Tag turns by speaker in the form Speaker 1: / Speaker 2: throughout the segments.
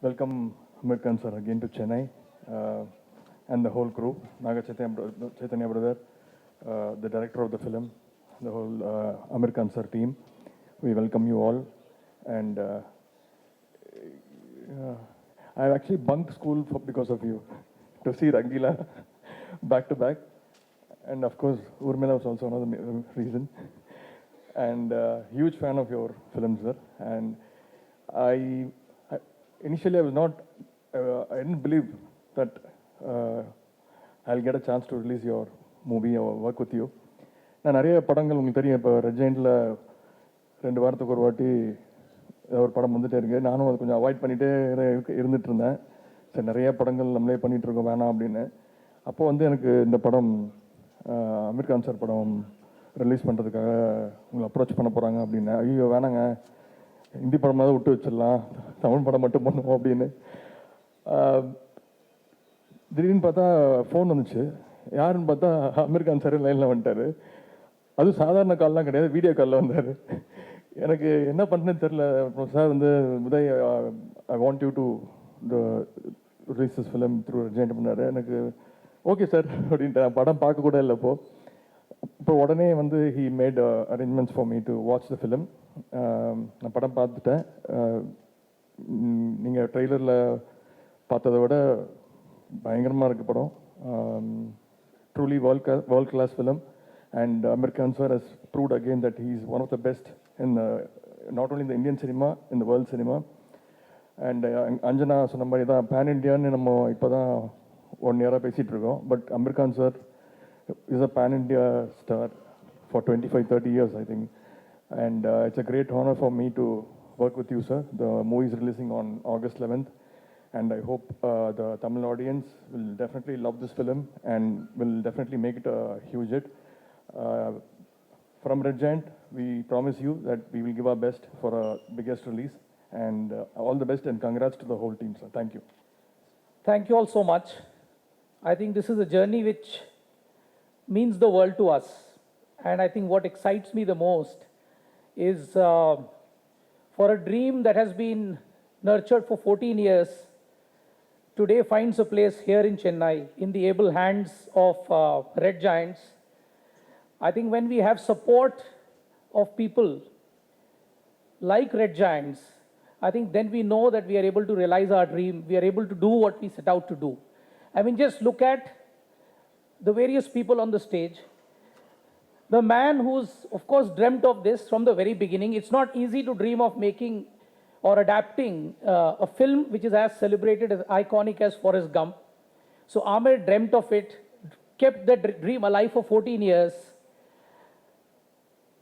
Speaker 1: welcome Aamir sir again to Chennai and the whole crew, Naga Chaitanya brother, the director of the film, the whole Aamir sir team. We welcome you all, and I actually bunked school because of you to see Rangila back to back, and of course Urmila was also another reason. And huge fan of your films, sir. And initially I was not, I didn't believe that I'll get a chance to release your movie or work with you. நான் நிறைய படங்கள் உங்களுக்கு தெரியும். இப்போ ரெஜெண்டில் 2 வாரத்துக்கு ஒரு வாட்டி ஒரு படம் வந்துட்டே இருக்கு. நானும் அதை கொஞ்சம் அவாய்ட் பண்ணிகிட்டே இருந்துட்டு இருந்தேன். சரி, நிறைய படங்கள் நம்மளே பண்ணிகிட்டு இருக்கோம், வேணாம் அப்படின்னு. அப்போது வந்து எனக்கு இந்த படம் அமீர் கான் சார் படம் ரிலீஸ் பண்ணுறதுக்காக உங்களை அப்ரோச் பண்ண போகிறாங்க அப்படின்னு. ஐயோ வேணாங்க, ஹிந்தி படமாக தான் விட்டு வச்சிடலாம், தமிழ் படம் மட்டும் பண்ணுவோம் அப்படின்னு. திடீர்னு பார்த்தா ஃபோன் வந்துச்சு. யாருன்னு பார்த்தா அமீர் கான் சார் லைனில் வந்துட்டார். அதுவும் சாதாரண கால்லாம் கிடையாது, வீடியோ காலில் வந்தார். எனக்கு என்ன பண்ணுறேன்னு தெரில. சார் வந்து Uday, I want you to release this film through giant பண்ணார். எனக்கு ஓகே சார் அப்படின்ட்டு. நான் படம் பார்க்க கூட இல்லை. இப்போ உடனே வந்து he made arrangements for me to watch the film. நான் படம் பார்த்துட்டேன். நீங்கள் ட்ரெய்லரில் பார்த்ததை விட பயங்கரமாக இருக்குது படம். Truly world class film. And Aamir Khan sir has proved again that he is one of the best in not only in the Indian cinema, in the world cinema. And Anjana சொன்ன மாதிரி தான் pan இண்டியான்னு நம்ம இப்போ தான் 1 year பேசிகிட்டு இருக்கோம். But Aamir Khan sir is a pan India star for 25-30 years, I think. And it's a great honor for me to work with you, sir. The movie is releasing on August 11th. And I hope the Tamil audience will definitely love this film and will definitely make it a huge hit. From Red Giant, we promise you that we will give our best for a biggest release, and all the best and congrats to the whole team, sir. Thank you.
Speaker 2: Thank you all so much. I think this is a journey which means the world to us, and I think what excites me the most is for a dream that has been nurtured for 14 years, today finds a place here in Chennai in the able hands of Red Giants. I think when we have support of people like Red Giants, I think then we know that we are able to realize our dream. We are able to do what we set out to do. I mean, just look at the various people on the stage. The man who's, of course, dreamt of this from the very beginning. It's not easy to dream of making or adapting a film which is as celebrated, as iconic as Forrest Gump. So Aamir dreamt of it, kept that dream alive for 14 years.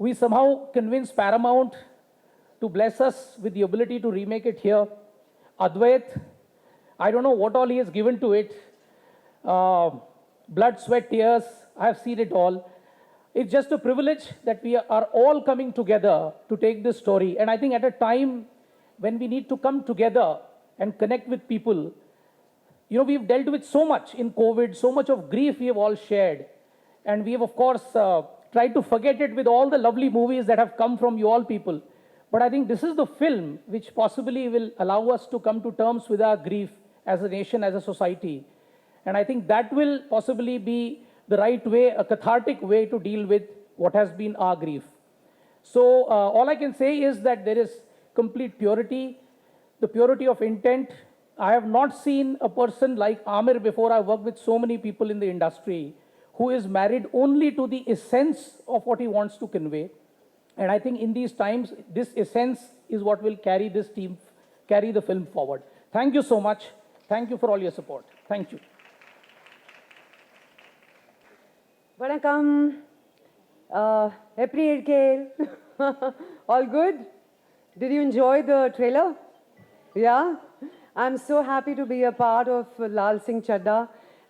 Speaker 2: We somehow convinced Paramount to bless us with the ability to remake it here. Advait, I don't know what all he has given to it. Blood, sweat, tears, I have seen it all. It's just a privilege that we are all coming together to take this story. And I think at a time when we need to come together and connect with people, you know, we've dealt with so much in COVID, so much of grief we have all shared. And we have, of course, tried to forget it with all the lovely movies that have come from you all people. But I think this is the film which possibly will allow us to come to terms with our grief as a nation, as a society. And I think that will possibly be the right way, a cathartic way to deal with what has been our grief. So all I can say is that there is complete purity, the purity of intent. I have not seen a person like Aamir before. I worked with so many people in the industry who is married only to the essence of what he wants to convey. And I think in these times, this essence is what will carry this team, carry the film forward. Thank you so much. Thank you for all your support. Thank you.
Speaker 3: Vanakkam. Happy Eid. All good? Did you enjoy the trailer? Yeah? I'm so happy to be a part of Laal Singh Chaddha.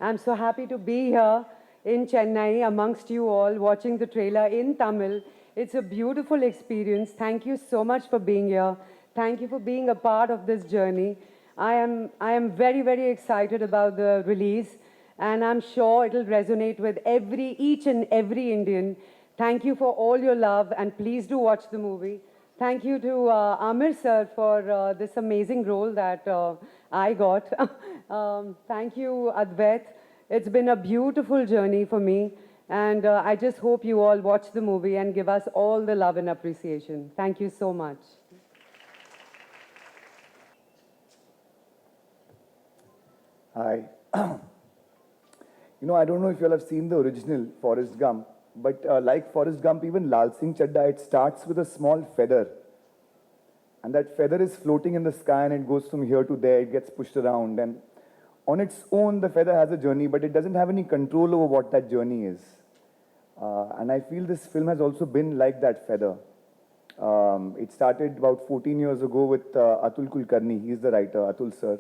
Speaker 3: I'm so happy to be here in Chennai amongst you all watching the trailer in Tamil. It's a beautiful experience. Thank you so much for being here. Thank you for being a part of this journey. I am very, very excited about the release, and I'm sure it'll resonate with each and every Indian. Thank you for all your love, and please do watch the movie. Thank you to Aamir sir for this amazing role that I got. Thank you, Advait. It's been a beautiful journey for me, and I just hope you all watch the movie and give us all the love and appreciation. Thank you so much.
Speaker 4: Hi. I don't know if you all have seen the original Forrest Gump, but like Forrest Gump, even Laal Singh Chaddha, it starts with a small feather. And that feather is floating in the sky and it goes from here to there, it gets pushed around. And on its own, the feather has a journey, but it doesn't have any control over what that journey is. And I feel this film has also been like that feather. It started about 14 years ago with Atul Kulkarni. He's the writer, Atul sir.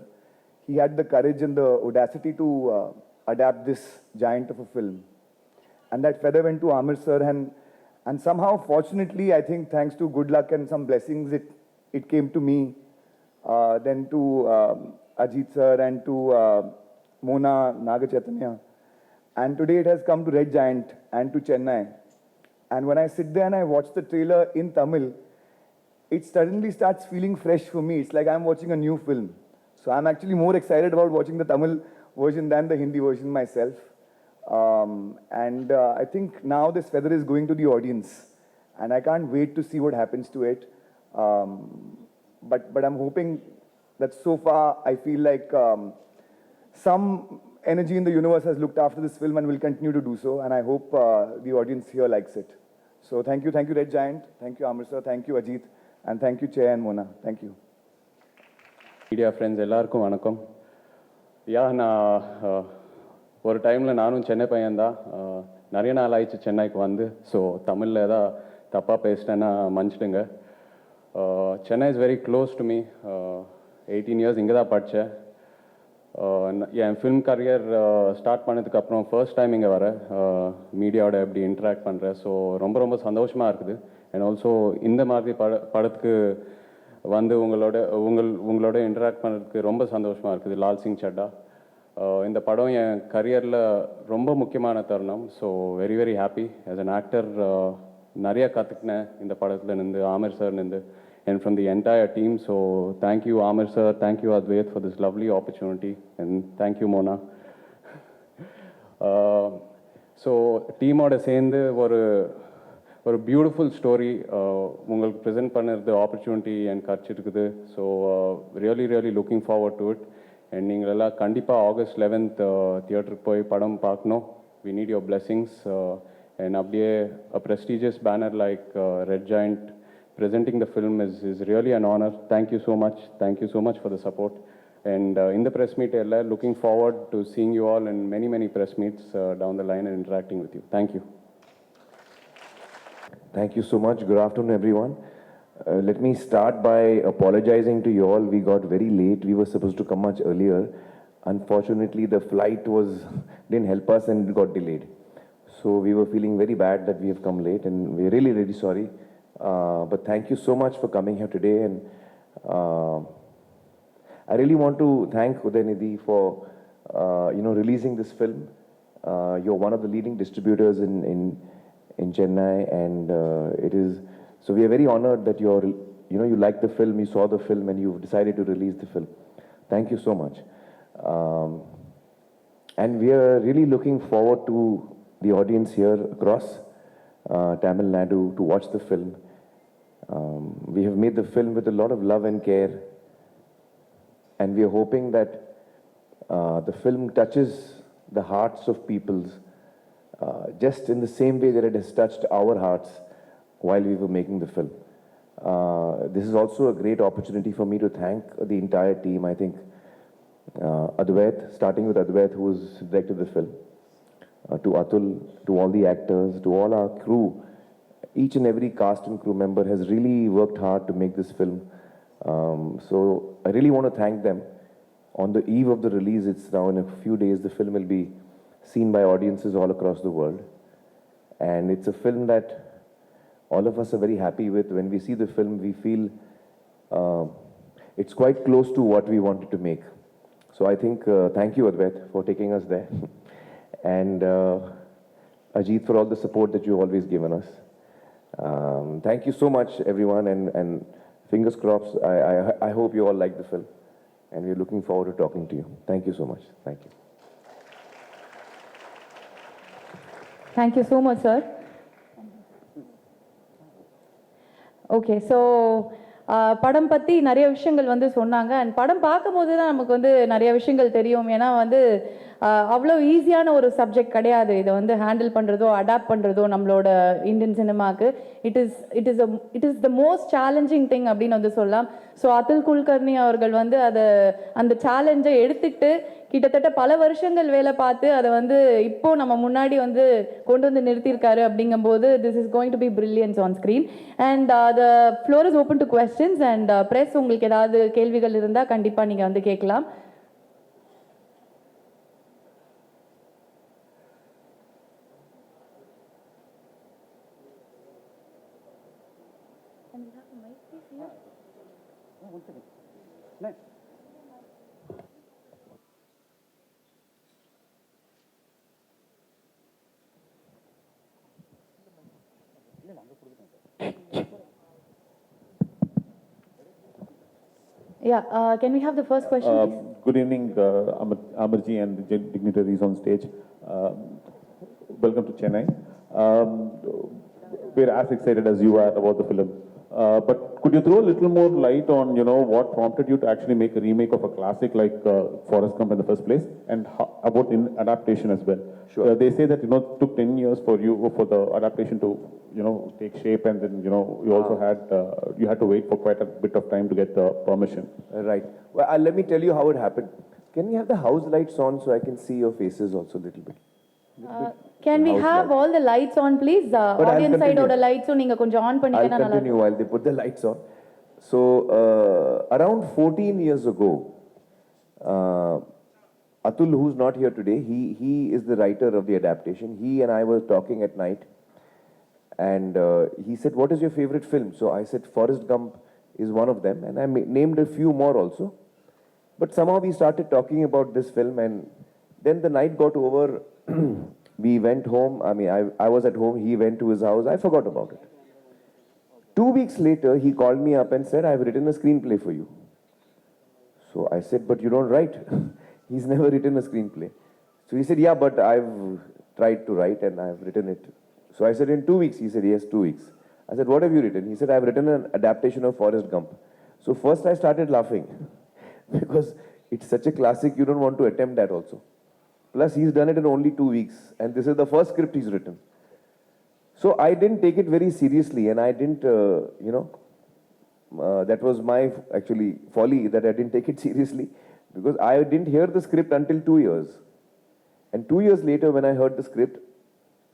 Speaker 4: He had the courage and the audacity to adapt this giant of a film. And that feather went to Aamir sir, and somehow, fortunately, I think thanks to good luck and some blessings, it came to me, then to Ajit sir and to Mona, Naga Chaitanya. And today it has come to Red Giant and to Chennai. And when I sit there and I watch the trailer in Tamil, it suddenly starts feeling fresh for me. It's like I'm watching a new film. So I'm actually more excited about watching the Tamil version than the Hindi version myself. I think now this feather is going to the audience. And I can't wait to see what happens to it. But I'm hoping that so far I feel like some energy in the universe has looked after this film and will continue to do so. And I hope the audience here likes it. So thank you Red Giant. Thank you Aamir sir. Thank you Ajit. And thank you Chair and Mona. Thank you.
Speaker 5: Media friends எல்லாருக்கும் வணக்கம். நான் ஒரு டைமில் நானும் சென்னை பையன்தான். நிறைய நாள் ஆயிடுச்சு சென்னைக்கு வந்து. ஸோ தமிழில் ஏதாவது தப்பாக பேசிட்டேன்னா மன்னிச்சிடுங்க. Chennai is very close to me. 18 years இங்கே தான் படித்தேன். என் ஃபிலிம் கரியர் ஸ்டார்ட் பண்ணதுக்கப்புறம் ஃபர்ஸ்ட் டைம் இங்கே வரேன். மீடியாவோட எப்படி இன்ட்ராக்ட் பண்ணுறேன். ஸோ ரொம்ப ரொம்ப சந்தோஷமாக இருக்குது. அண்ட் ஆல்சோ இந்த மாதிரி படத்துக்கு வந்து உங்களோட இன்ட்ராக்ட் பண்ணுறதுக்கு ரொம்ப சந்தோஷமாக இருக்குது. லால் சிங் சட்டா இந்த படம் என் கரியரில் ரொம்ப முக்கியமான தருணம். So very very happy. As an actor நிறைய கற்றுக்கினேன் இந்த படத்தில் நின்று, ஆமிர் சார் நின்று, and from the entire team. So thank you Aamir sir, thank you Advait for this lovely opportunity, and thank you Mona. So team oda சேர்ந்து ஒரு beautiful story உங்களுக்கு present பண்ணுறது opportunity எனக்கு கிடச்சிருக்குது. So really looking forward to it. And நீங்கள் எல்லாம் கண்டிப்பாக August 11th தியேட்டருக்கு போய் படம் பார்க்கணும். We need your blessings. And அப்படியே a prestigious banner like Red Giant presenting the film is really an honor. Thank you so much. Thank you so much for the support. And in the press meet, looking forward to seeing you all in many press meets down the line and interacting with you. Thank you.
Speaker 6: Thank you so much. Good afternoon, everyone. Let me start by apologizing to you all. We got very late. We were supposed to come much earlier. Unfortunately, the flight didn't help us and it got delayed. So we were feeling very bad that we have come late, and we're really sorry. But thank you so much for coming here today. And I really want to thank Udhayanidhi for releasing this film. You're one of the leading distributors in Chennai, and it is so we are very honored that you like the film, you saw the film, and you've decided to release the film. Thank you so much. And we are really looking forward to the audience here across Tamil Nadu to watch the film. We have made the film with a lot of love and care, and we are hoping that the film touches the hearts of people just in the same way that it has touched our hearts while we were making the film. This is also a great opportunity for me to thank the entire team. I think Advait, starting with Advait, who has directed the film, to Atul, to all the actors, to all our crew. Each and every cast and crew member has really worked hard to make this film. So I really want to thank them. On the eve of the release, it's now in a few days, the film will be seen by audiences all across the world. And it's a film that all of us are very happy with. When we see the film, we feel it's quite close to what we wanted to make. So I think, thank you Advait for taking us there. And Ajit for all the support that you've always given us. Thank you so much, everyone, and fingers crossed. I hope you all like the film, and we're looking forward to talking to you. Thank you so much. Thank you.
Speaker 7: Thank you so much, sir. Okay so படம் பற்றி நிறைய விஷயங்கள் வந்து சொன்னாங்க and படம் பார்க்கும்போது தான் நமக்கு வந்து நிறைய விஷயங்கள் தெரியும். ஏன்னா வந்து அவ்வளோ ஈஸியான ஒரு சப்ஜெக்ட் கிடையாது இதை வந்து ஹேண்டில் பண்ணுறதோ அடாப்ட் பண்ணுறதோ நம்மளோட இந்தியன் சினிமாவுக்கு. It is the most challenging thing அப்படின்னு வந்து சொல்லலாம். ஸோ அதுல் குல்கர்னி அவர்கள் வந்து அந்த சேலஞ்சை எடுத்துக்கிட்டு கிட்டத்தட்ட பல வருஷங்கள் வேலை பார்த்து அதை வந்து இப்போ நம்ம முன்னாடி வந்து கொண்டு வந்து நிறுத்தியிருக்காரு. அப்படிங்கும்போது this is going to be brilliance on screen. And the floor is open to questions and press உங்களுக்கு ஏதாவது கேள்விகள் இருந்தால் கண்டிப்பாக நீங்கள் வந்து கேட்கலாம். Yeah, can we have the first question, please?
Speaker 8: Good evening, Amarji and the dignitaries on stage. Welcome to Chennai. We're as excited as you are about the film. But could you throw a little more light on, what prompted you to actually make a remake of a classic like Forrest Gump in the first place, and about adaptation as well?
Speaker 6: Sure.
Speaker 8: They say that, it took 10 years for the adaptation to, take shape, and then, you also had to wait for quite a bit of time to get the permission.
Speaker 6: Right. Well, let me tell you how it happened. Can we have the house lights on so I can see your faces also a little bit?
Speaker 7: Can we have all the lights on, please?
Speaker 6: But I'll
Speaker 7: Audience side
Speaker 6: continue.
Speaker 7: oda lights நீங்க கொஞ்சம் on
Speaker 6: I'll
Speaker 7: பண்ணீங்கன்னா நல்லா
Speaker 6: continue while they put the lights on. So, around 14 years ago, Atul, who's not here today, he is the writer of the adaptation. He and I were talking at night, and he said, "What is your favorite film?" So I said, "Forrest Gump is one of them," and I named a few more also. But somehow we started talking about this film, and then the night got over. We went home. I was at home. He went to his house. I forgot about it. 2 weeks later, he called me up and said, "I've written a screenplay for you." So I said, "But you don't write." He's never written a screenplay. So he said, "Yeah, but I've tried to write and I've written it." So I said, "In 2 weeks?" He said, "Yes, 2 weeks." I said, "What have you written?" He said, "I've written an adaptation of Forrest Gump." So first I started laughing because it's such a classic, you don't want to attempt that also. Plus, he's done it in only 2 weeks, and this is the first script he's written. So I didn't take it very seriously, and I didn't, that was my actually folly that I didn't take it seriously, because I didn't hear the script until 2 years. And 2 years later, when I heard the script,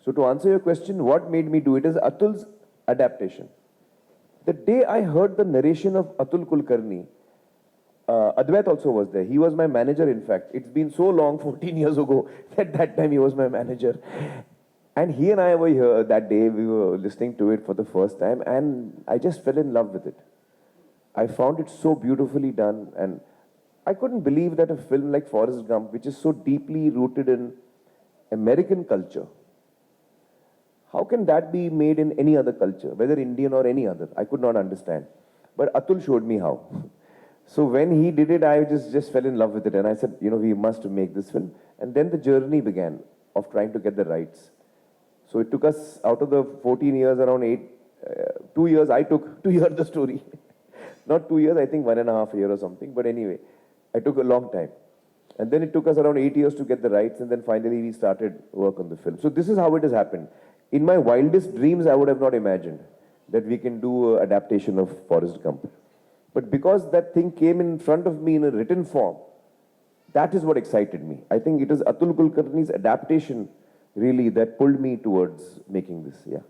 Speaker 6: so to answer your question, what made me do it is Atul's adaptation. The day I heard the narration of Atul Kulkarni, Advait also was there. He was my manager, in fact. It's been so long, 14 years ago, at that time he was my manager. And he and I were here that day, we were listening to it for the first time, and I just fell in love with it. I found it so beautifully done, and I couldn't believe that a film like Forrest Gump, which is so deeply rooted in American culture, how can that be made in any other culture, whether Indian or any other? I could not understand. But Atul showed me how. So when he did it, I just fell in love with it. And I said, we must make this film. And then the journey began of trying to get the rights. So it took us, out of the 14 years, around 2 years I took to hear the story. Not 2 years, I think 1.5 years or something. But anyway, I took a long time. And then it took us around 8 years to get the rights. And then finally we started work on the film. So this is how it has happened. In my wildest dreams, I would have not imagined that we can do an adaptation of Forrest Gump. But because that thing came in front of me in a written form, that is what excited me. I think it is Atul Kulkarni's adaptation really that pulled me towards making this. Yeah.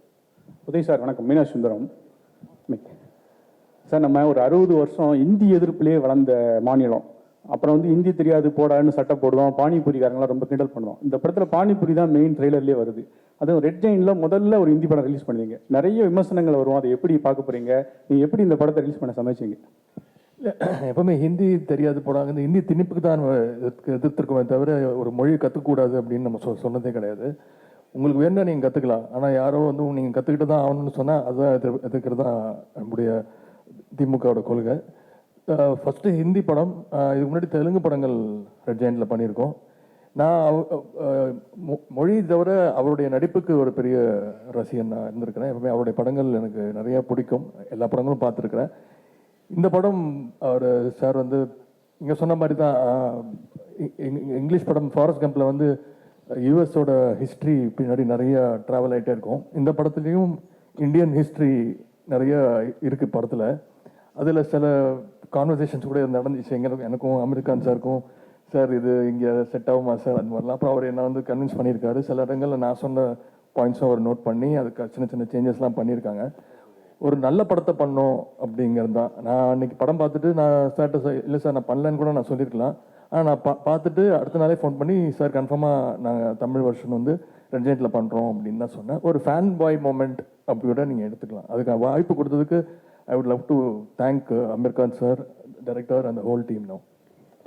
Speaker 9: Uday sir வணக்கம். Meena Sundaram. Sir, நம்ம ஒரு 60 வருஷம் இந்தி எதிர்ப்பிலே வளர்ந்த மாநிலம். அப்புறம் வந்து ஹிந்தி தெரியாது போடான்னு சட்டை போடுவோம், பானிபூரிக்காரங்களாம் ரொம்ப கிண்டல் பண்ணுவோம். இந்த படத்தில் பானிபூரி தான் மெயின் ட்ரெய்லர்லேயே வருது. அதுவும் ரெட் ஜெயினில் முதல்ல ஒரு ஹிந்தி படம் ரிலீஸ் பண்ணுவீங்க. நிறைய விமர்சனங்கள் வரும், அதை எப்படி பார்க்க போகிறீங்க? நீங்கள் எப்படி இந்த படத்தை ரிலீஸ் பண்ண சமைச்சிங்க?
Speaker 1: எப்பவுமே ஹிந்தி தெரியாது போடாங்க, இந்த ஹிந்தி திணிப்புக்கு தான் எதிர்த்திருக்கோமே தவிர ஒரு மொழியை கற்றுக்கூடாது அப்படின்னு நம்ம சொன்னதே கிடையாது. உங்களுக்கு வேணும்னா நீங்கள் கற்றுக்கலாம், ஆனால் யாரோ வந்து நீங்கள் கற்றுக்கிட்டு தான் ஆகணும்னு சொன்னால் அதுதான் எதிர்க்கிறது தான் நம்முடைய திமுகவோட கொள்கை. ஃபஸ்ட்டு ஹிந்தி படம், இதுக்கு முன்னாடி தெலுங்கு படங்கள் ரெட் ஜெயண்டில் பண்ணியிருக்கோம். நான் மொழி தவிர அவருடைய நடிப்புக்கு ஒரு பெரிய ரசிகன் நான் இருந்திருக்கிறேன். எப்பவுமே அவருடைய படங்கள் எனக்கு நிறைய பிடிக்கும், எல்லா படங்களும் பார்த்துருக்குறேன். இந்த படம் அவர் சார் வந்து இங்கே சொன்ன மாதிரி தான், இங்கிலீஷ் படம் ஃபாரஸ்ட் கம்பில் வந்து யூஎஸோட ஹிஸ்ட்ரி பின்னாடி நிறைய ட்ராவல் ஆகிட்டே இருக்கும். இந்த படத்துலேயும் இந்தியன் ஹிஸ்ட்ரி நிறைய இருக்குது படத்தில். அதில் சில கான்வர்சேஷன்ஸ் கூட நடந்துச்சு எனக்கும் அமெரிக்கான் சாருக்கும். சார் இது இங்கே செட் ஆகுமா சார், அந்த மாதிரிலாம். அப்புறம் அவர் என்ன வந்து கன்வின்ஸ் பண்ணியிருக்காரு. சில இடங்களில் நான் சொன்ன பாயிண்ட்ஸும் அவர் நோட் பண்ணி அதுக்கு சின்ன சின்ன சேஞ்சஸ்லாம் பண்ணியிருக்காங்க. ஒரு நல்ல படத்தை பண்ணோம் அப்படிங்கிறது தான். நான் அன்றைக்கி படம் பார்த்துட்டு நான் சார்ட்ட இல்லை சார் நான் பண்ணலன்னு கூட நான் சொல்லியிருக்கலாம். ஆனால் நான் பார்த்துட்டு அடுத்த நாளே ஃபோன் பண்ணி சார் கன்ஃபார்மாக நாங்கள் தமிழ் வெர்ஷன் வந்து ரெட்ஜெண்ட்டில் பண்ணுறோம் அப்படின்னு தான் சொன்னேன். ஒரு ஃபேன் பாய் மூமெண்ட் அப்படி கூட நீங்கள் எடுத்துக்கலாம். அதுக்கு வாய்ப்பு கொடுத்ததுக்கு I would love to thank Aamir Khan sir, director and whole team. No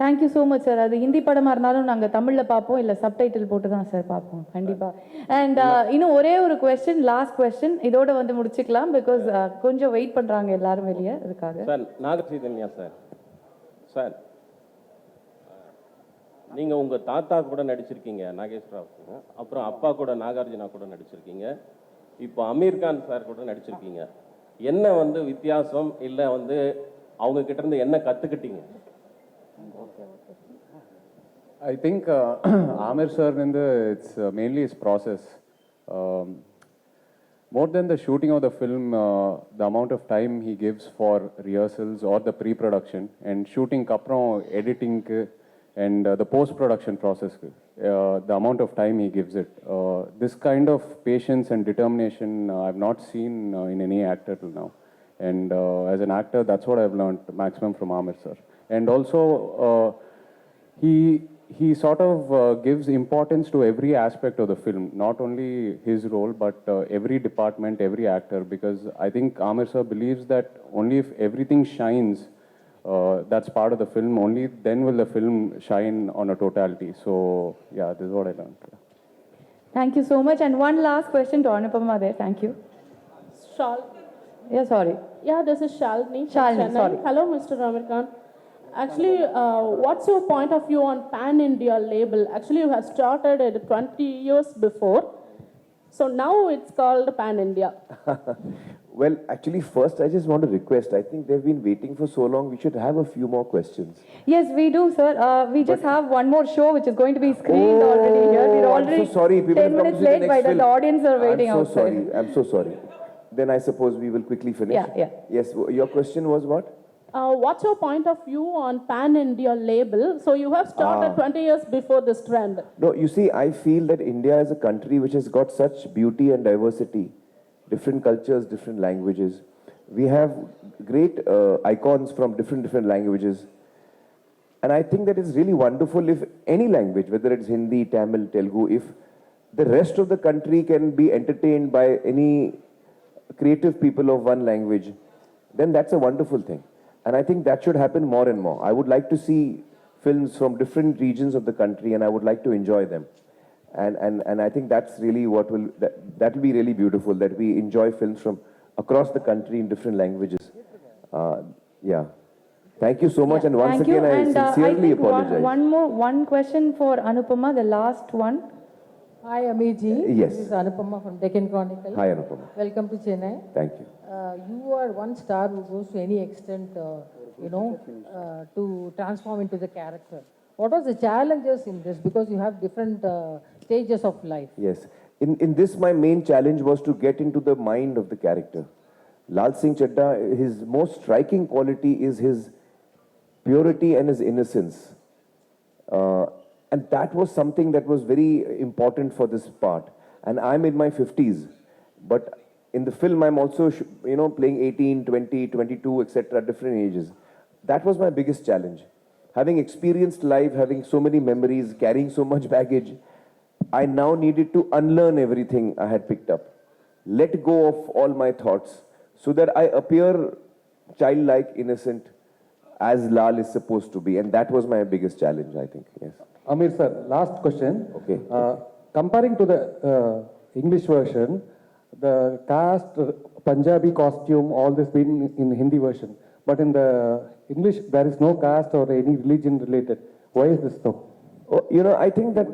Speaker 7: thank you so much sir. அது ஹிந்தி படமாக இருந்தாலும் நாங்கள் தமிழில் பார்ப்போம், இல்லை சப்டைட்டில் போட்டு தான் சார் பார்ப்போம் கண்டிப்பாக. அண்ட் இன்னும் ஒரே ஒரு கொஸ்டின், லாஸ்ட் கொஸ்டின், இதோட வந்து முடிச்சுக்கலாம். பிகாஸ் கொஞ்சம் வெயிட் பண்ணுறாங்க எல்லாரும் வெளியே அதுக்காக.
Speaker 10: Sir Naga Chaitanya sir, sir நீங்கள் உங்கள் தாத்தா கூட நடிச்சிருக்கீங்க நாகேஸ்வரராவ், அப்புறம் அப்பா கூட நாகார்ஜுனா கூட நடிச்சிருக்கீங்க, இப்போ அமீர் கான் சார் கூட நடிச்சிருக்கீங்க. என்ன வந்து வித்தியாசம், இல்லை வந்து அவங்க கிட்ட இருந்து என்ன கற்றுக்கிட்டீங்க?
Speaker 5: I think Aamir sir, it's mainly his process. More than the shooting of the film, the amount of time he gives for rehearsals or the pre-production and shooting kapram editing and the post-production process, the amount of time he gives it. This kind of patience and determination I've not seen in any actor till now. And as an actor, that's what I've learned maximum from Aamir sir. And also, he sort of gives importance to every aspect of the film, not only his role, but every department, every actor, because I think Aamir sir believes that only if everything shines, that's part of the film, only then will the film shine on a totality. So, yeah, this is what I learned.
Speaker 7: Thank you so much. And one last question to Anupama there. Thank you.
Speaker 11: Shal.
Speaker 7: Yeah, sorry.
Speaker 11: Yeah, this is Shalini.
Speaker 7: Shalini, sorry.
Speaker 11: Hello, Mr. Aamir Khan. Actually, what's your point of view on Pan-India label? Actually, you have started it 20 years before. So now it's called Pan-India.
Speaker 6: Well, actually, first, I just want to request. I think they've been waiting for so long. We should have a few more questions.
Speaker 7: Yes, we do, sir. We just have one more show which is going to be screened already here. We're already
Speaker 6: I'm so sorry. People
Speaker 7: 10 minutes
Speaker 6: will come to
Speaker 7: late
Speaker 6: the
Speaker 7: by
Speaker 6: next
Speaker 7: that. The
Speaker 6: film.
Speaker 7: audience are waiting
Speaker 6: I'm so
Speaker 7: outside.
Speaker 6: sorry. I'm so sorry. Then I suppose we will quickly finish.
Speaker 7: Yeah.
Speaker 6: Yes, your question was what?
Speaker 11: What's your point of view on Pan-India label? So you have started 20 years before this trend.
Speaker 6: No, you see, I feel that India is a country which has got such beauty and diversity, different cultures, different languages. We have great icons from different languages. And I think that it's really wonderful if any language, whether it's Hindi, Tamil, Telugu, if the rest of the country can be entertained by any creative people of one language, then that's a wonderful thing. And I think that should happen more and more. I would like to see films from different regions of the country, and I would like to enjoy them. And I think that's really what that will be really beautiful, that we enjoy films from across the country in different languages. Yeah. Thank you so much, and once
Speaker 7: Thank you.
Speaker 6: again, I
Speaker 7: And
Speaker 6: sincerely
Speaker 7: I think
Speaker 6: apologize.
Speaker 7: one question for Anupama, the last one.
Speaker 12: Hi, Aamir ji.
Speaker 6: Yes.
Speaker 12: This is Anupama from Deccan Chronicle.
Speaker 6: Hi, Anupama.
Speaker 12: Welcome to Chennai.
Speaker 6: Thank you.
Speaker 12: You are one star who goes to any extent, to transform into the character. What was the challenges in this? Because you have different stages of life.
Speaker 6: Yes. In this, my main challenge was to get into the mind of the character. Laal Singh Chaddha, his most striking quality is his purity and his innocence. And that was something that was very important for this part. And I'm in my 50s. But in the film, I'm also, playing 18, 20, 22, etc., different ages. That was my biggest challenge. Having experienced life, having so many memories, carrying so much baggage, I now needed to unlearn everything I had picked up. Let go of all my thoughts so that I appear childlike, innocent, as Laal is supposed to be. And that was my biggest challenge, I think. Yes.
Speaker 13: Aamir sir, last question.
Speaker 6: Okay.
Speaker 13: comparing to the English version, the cast, Punjabi costume, all this been in Hindi version. But in the English, there is no caste or any religion related. Why is this so?
Speaker 6: Oh, you know, I think that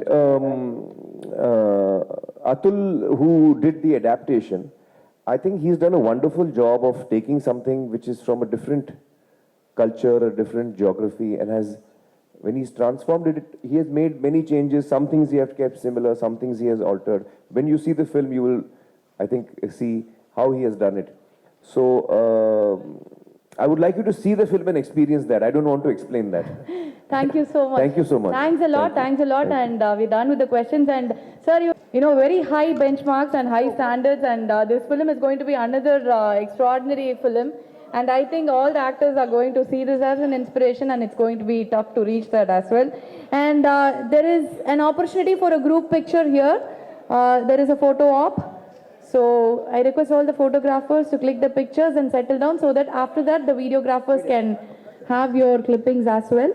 Speaker 6: Atul, who did the adaptation, I think he's done a wonderful job of taking something which is from a different culture, a different geography, and has, when he's transformed it, he has made many changes. Some things he has kept similar, some things he has altered. When you see the film, you will, I think, see how he has done it. So, I would like you to see the film and experience that. I don't want to explain that.
Speaker 7: Thank you so much.
Speaker 6: Thank you so much.
Speaker 7: Thanks a lot, thanks a lot. And we're done with the questions. And sir, you know, very high benchmarks and high standards. And this film is going to be another extraordinary film. And I think all the actors are going to see this as an inspiration, and it's going to be tough to reach that as well. And there is an opportunity for a group picture here. There is a photo op. So I request all the photographers to click the pictures and settle down so that after that the videographers can have your clippings as well.